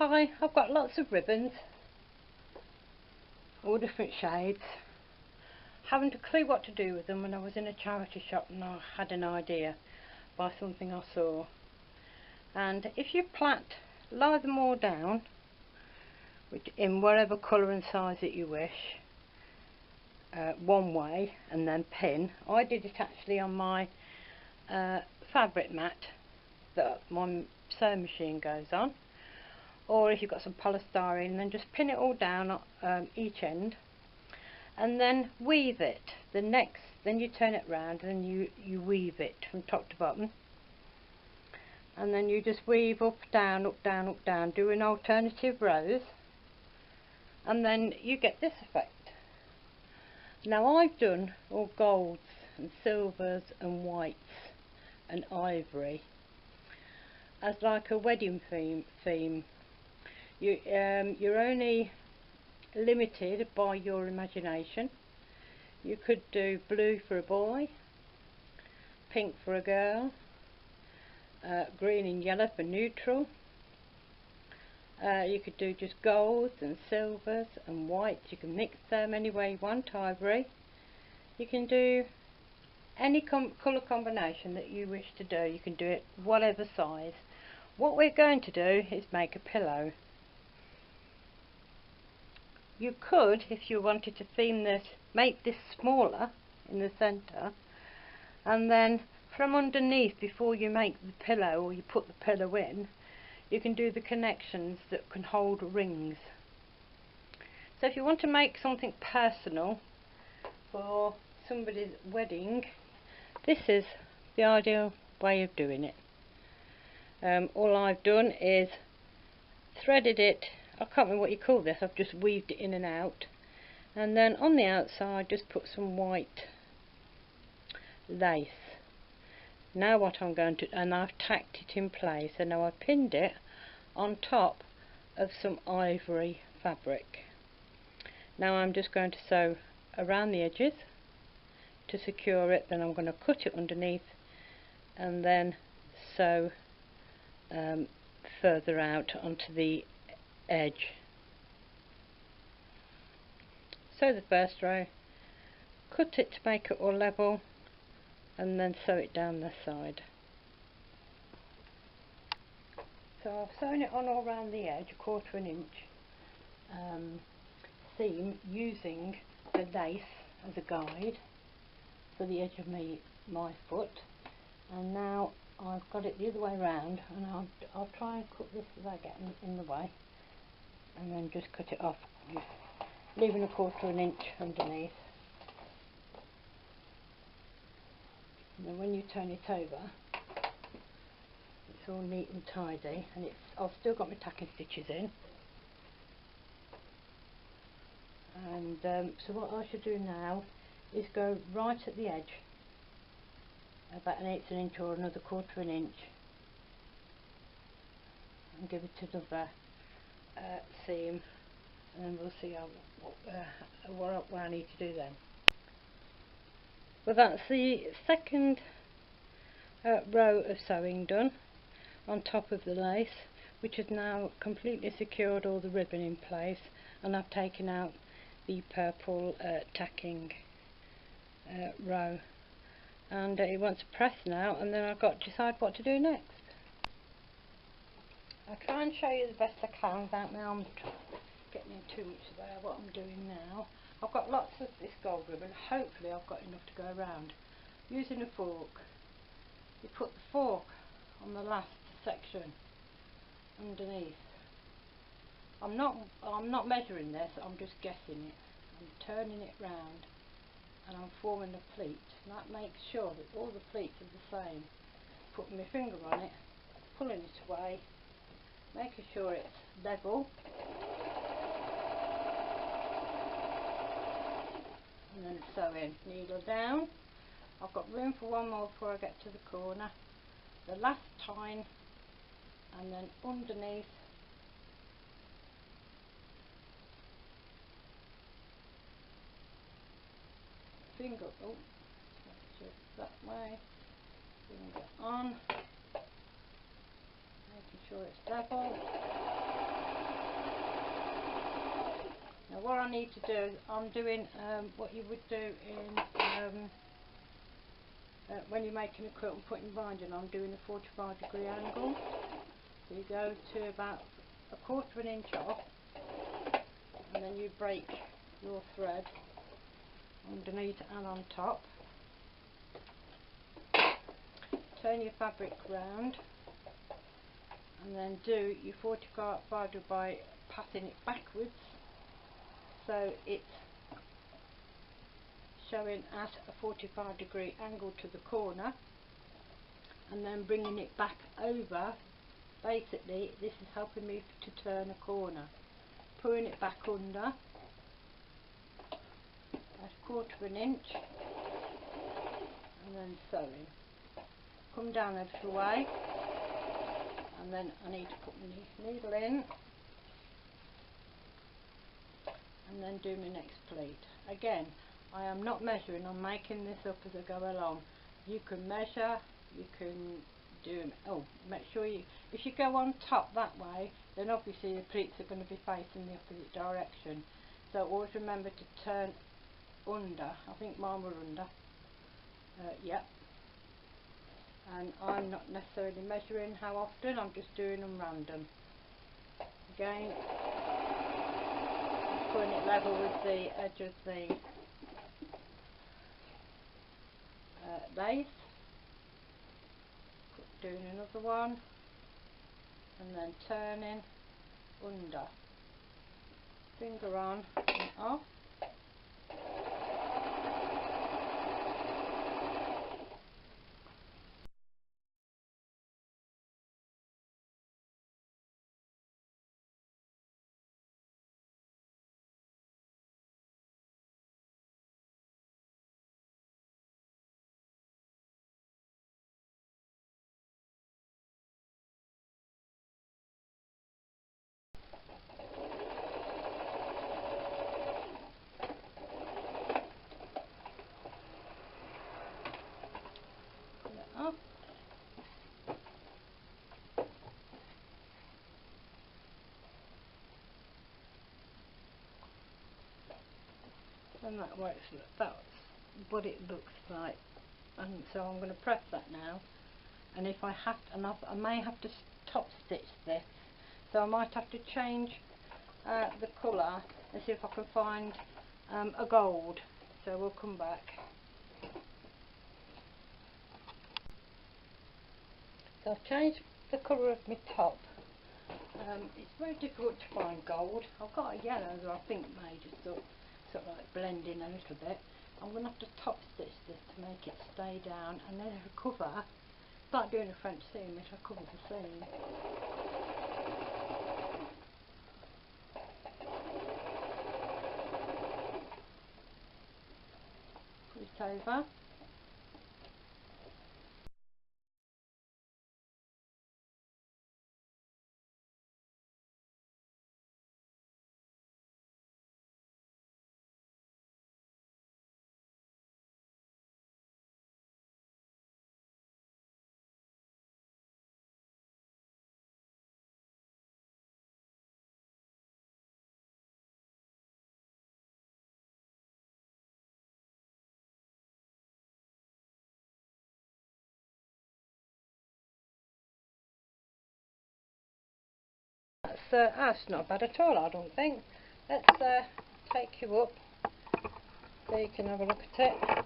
Hi, I've got lots of ribbons, all different shades. Haven't a clue what to do with them when I was in a charity shop and I had an idea by something I saw. And if you lie them all down in whatever colour and size that you wish, one way, and then pin. I did it actually on my fabric mat that my sewing machine goes on, or if you've got some polystyrene, then just pin it all down each end, and then weave it. Then you turn it round and you weave it from top to bottom, and then you just weave up, down, up, down, up, down, doing alternative rows, and then you get this effect. Now I've done all golds and silvers and whites and ivory as like a wedding theme. You're only limited by your imagination. You could do blue for a boy, pink for a girl, green and yellow for neutral. You could do just golds and silvers and whites. You can mix them any way you want, ivory. You can do any colour combination that you wish to do. You can do it whatever size. What we're going to do is make a pillow. You could, if you wanted to theme this, make this smaller in the centre, and then from underneath, before you make the pillow or you put the pillow in, you can do the connections that can hold rings. So if you want to make something personal for somebody's wedding, this is the ideal way of doing it. All I've done is threaded it. I can't remember what you call this. I've just weaved it in and out, and then on the outside just put some white lace. Now what I'm going to, and I've tacked it in place, and now I've pinned it on top of some ivory fabric. Now I'm just going to sew around the edges to secure it, then I'm going to cut it underneath and then sew further out onto the edge. Sew the first row, cut it to make it all level, and then sew it down the side. So I've sewn it on all around the edge, 1/4 inch seam, using the lace as a guide for the edge of my foot. And now I've got it the other way around, and I'll try and cut this without getting in the way, and then just cut it off, leaving 1/4 inch underneath. And then when you turn it over, it's all neat and tidy, and I've still got my tacking stitches in. And so what I should do now is go right at the edge, about 1/8 inch or another 1/4 inch, and give it another seam, and then we'll see what I need to do then. Well, that's the second row of sewing done on top of the lace, which has now completely secured all the ribbon in place, and I've taken out the purple tacking row, and it wants to press now, and then I've got to decide what to do next. I'll try and show you the best I can without my arm getting in too much there what I'm doing now. I've got lots of this gold ribbon. Hopefully I've got enough to go around. Using a fork, you put the fork on the last section underneath. I'm not measuring this, I'm just guessing it. I'm turning it round and I'm forming a pleat. And that makes sure that all the pleats are the same. Putting my finger on it, pulling it away, making sure it's level, and then sewing. Needle down. I've got room for one more before I get to the corner. The last time, and then underneath. Finger, oh, that way, finger on, making sure it's level. Now what I need to do, I'm doing what you would do in when you're making a quilt and putting binding. I'm doing a 45-degree angle. So you go to about 1/4 inch off, and then you break your thread underneath and on top. Turn your fabric round, and then do your 45 degree by passing it backwards, so it's showing at a 45-degree angle to the corner, and then bringing it back over. Basically this is helping me to turn a corner. Pulling it back under at 1/4 inch, and then sewing. Come down a little way, and then I need to put my needle in, and then do my next pleat. Again, I am not measuring, I'm making this up as I go along. You can measure, you can do, oh, make sure you, if you go on top that way, then obviously the pleats are going to be facing the opposite direction. So always remember to turn under. I think mine were under. Yep. And I'm not necessarily measuring how often, I'm just doing them random. Again, putting it level with the edge of the lace. Doing another one, and then turning under. Finger on and off. Off. And that's what it looks like. And so I'm going to press that now. And if I have to, and I may have to top stitch this, so I might have to change the colour and see if I can find a gold. So we'll come back. So I've changed the colour of my top. It's very difficult to find gold. I've got a yellow that I think may just sort of like blend in a little bit. I'm going to have to top stitch this to make it stay down, and then recover. Start doing a French seam, which I cover the seam. Put it over. That's not bad at all, I don't think. Let's take you up so you can have a look at it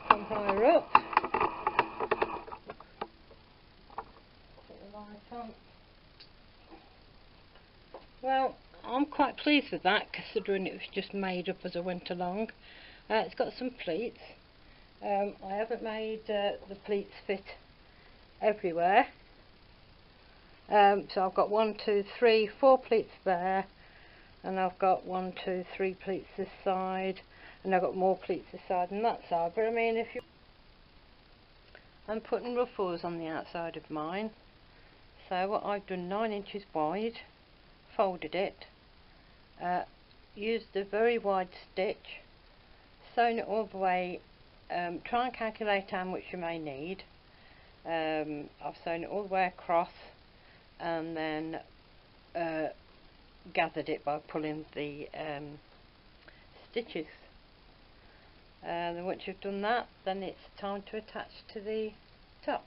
from higher up. Put the light on. Well, I'm quite pleased with that, considering it was just made up as I went along. It's got some pleats. I haven't made the pleats fit everywhere. So I've got 1, 2, 3, 4 pleats there, and I've got 1, 2, 3 pleats this side, and I've got more pleats this side and that side. But I mean, if you, I'm putting ruffles on the outside of mine. So what I've done, 9 inches wide, folded it, used a very wide stitch, sewn it all the way. Try and calculate how much you may need. I've sewn it all the way across and then gathered it by pulling the stitches. And then once you've done that, then it's time to attach to the top.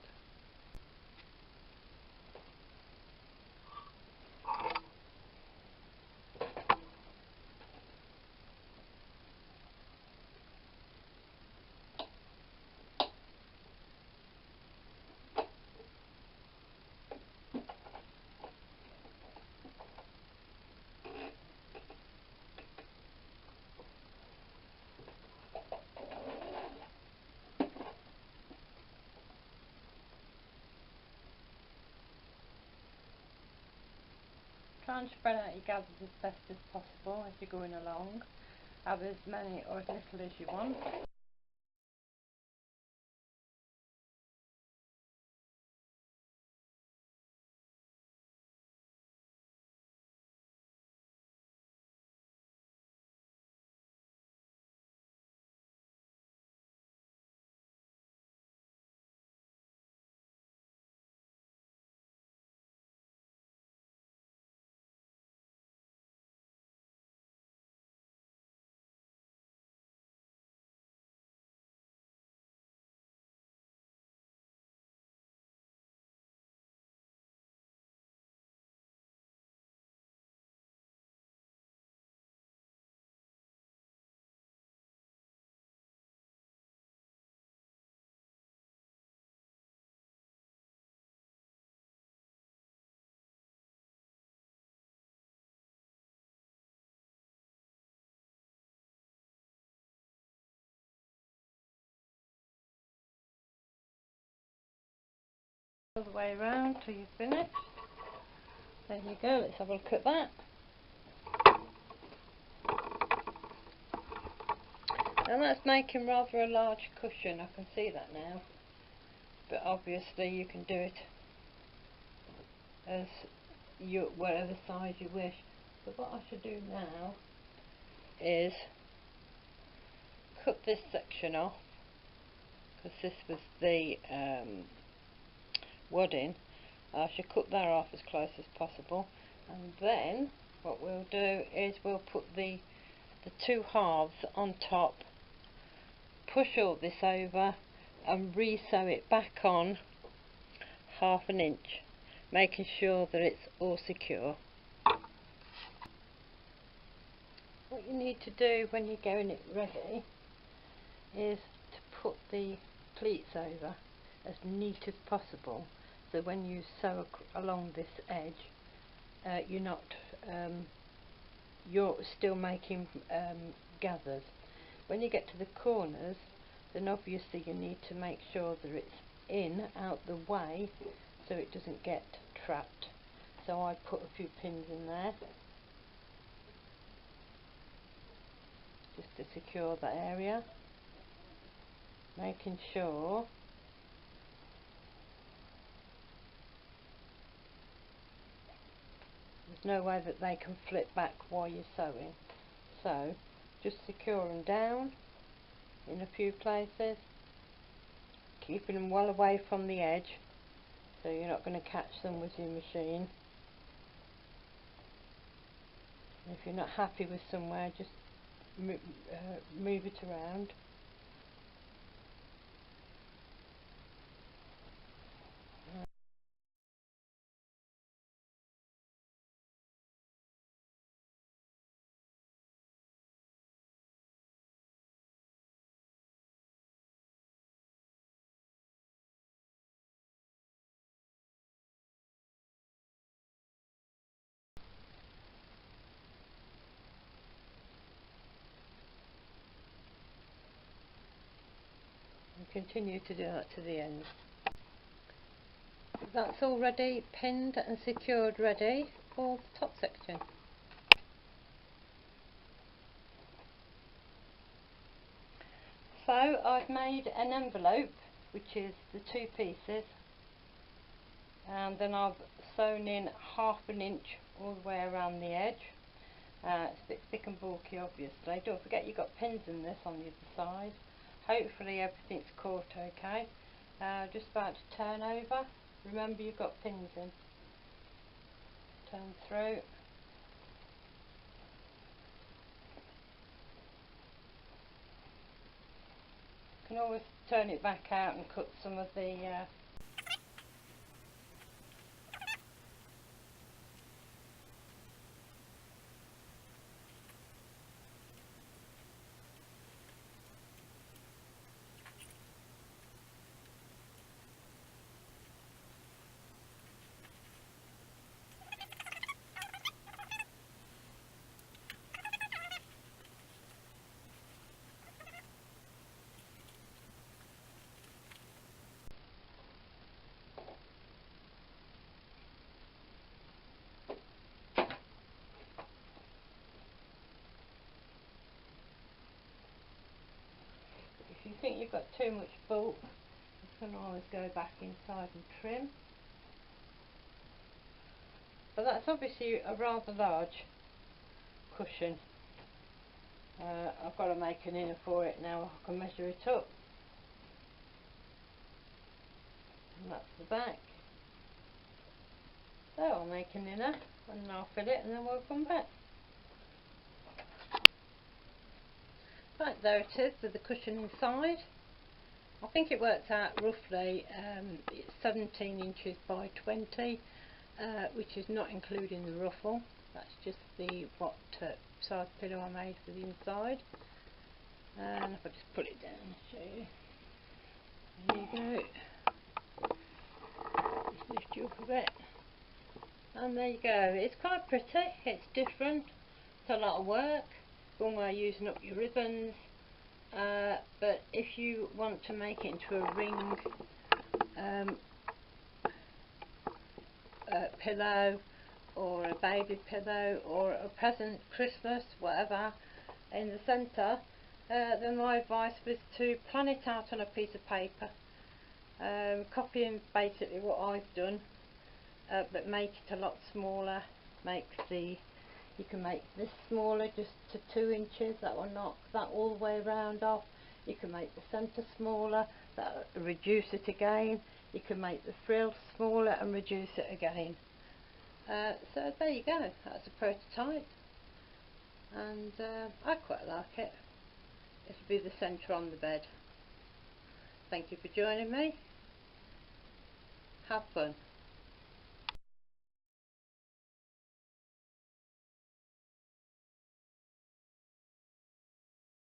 Try and spread out your gathers as best as possible as you're going along. Have as many or as little as you want. All the way around till you've finished. There you go, let's have a look at that. And that's making rather a large cushion, I can see that now. But obviously you can do it as whatever size you wish. But what I should do now is cut this section off, because this was the wadding. I should cut that off as close as possible, and then what we'll do is we'll put the two halves on top, push all this over and re-sew it back on 1/2 inch, making sure that it's all secure. What you need to do when you're getting it ready is to put the pleats over as neat as possible, so when you sew along this edge, you're still making gathers. When you get to the corners, then obviously you need to make sure that it's out the way so it doesn't get trapped. So I put a few pins in there just to secure that area, making sure there's no way that they can flip back while you're sewing. So just secure them down in a few places, keeping them well away from the edge so you're not going to catch them with your machine. If you're not happy with somewhere, just move it around. And continue to do that to the end. That's already pinned and secured, ready for the top section. So I've made an envelope, which is the two pieces, and then I've sewn in 1/2 inch all the way around the edge. It's a bit thick and bulky, obviously. Don't forget you've got pins in this on the other side. Hopefully everything's caught okay. just about to turn over. Remember, you've got pins in. Turn through. You can always turn it back out and cut some of the if you think you've got too much bulk, you can always go back inside and trim. But that's obviously a rather large cushion. I've got to make an inner for it now. I can measure it up. And that's the back. So I'll make an inner and I'll fill it and then we'll come back. Right, there it is with the cushion inside. I think it works out roughly, it's 17 inches by 20, which is not including the ruffle. That's just the what size pillow I made for the inside. And if I just pull it down and show you. There you go. Just lift you up a bit. And there you go. It's quite pretty, it's different, it's a lot of work. One way using up your ribbons, but if you want to make it into a ring pillow or a baby pillow or a present, Christmas, whatever, in the centre, then my advice was to plan it out on a piece of paper, copying basically what I've done, but make it a lot smaller. You can make this smaller, just to 2 inches. That will knock that all the way round off. You can make the centre smaller, that will reduce it again. You can make the frill smaller and reduce it again. So there you go, that's a prototype, and I quite like it. It'll be the centre on the bed. Thank you for joining me. Have fun.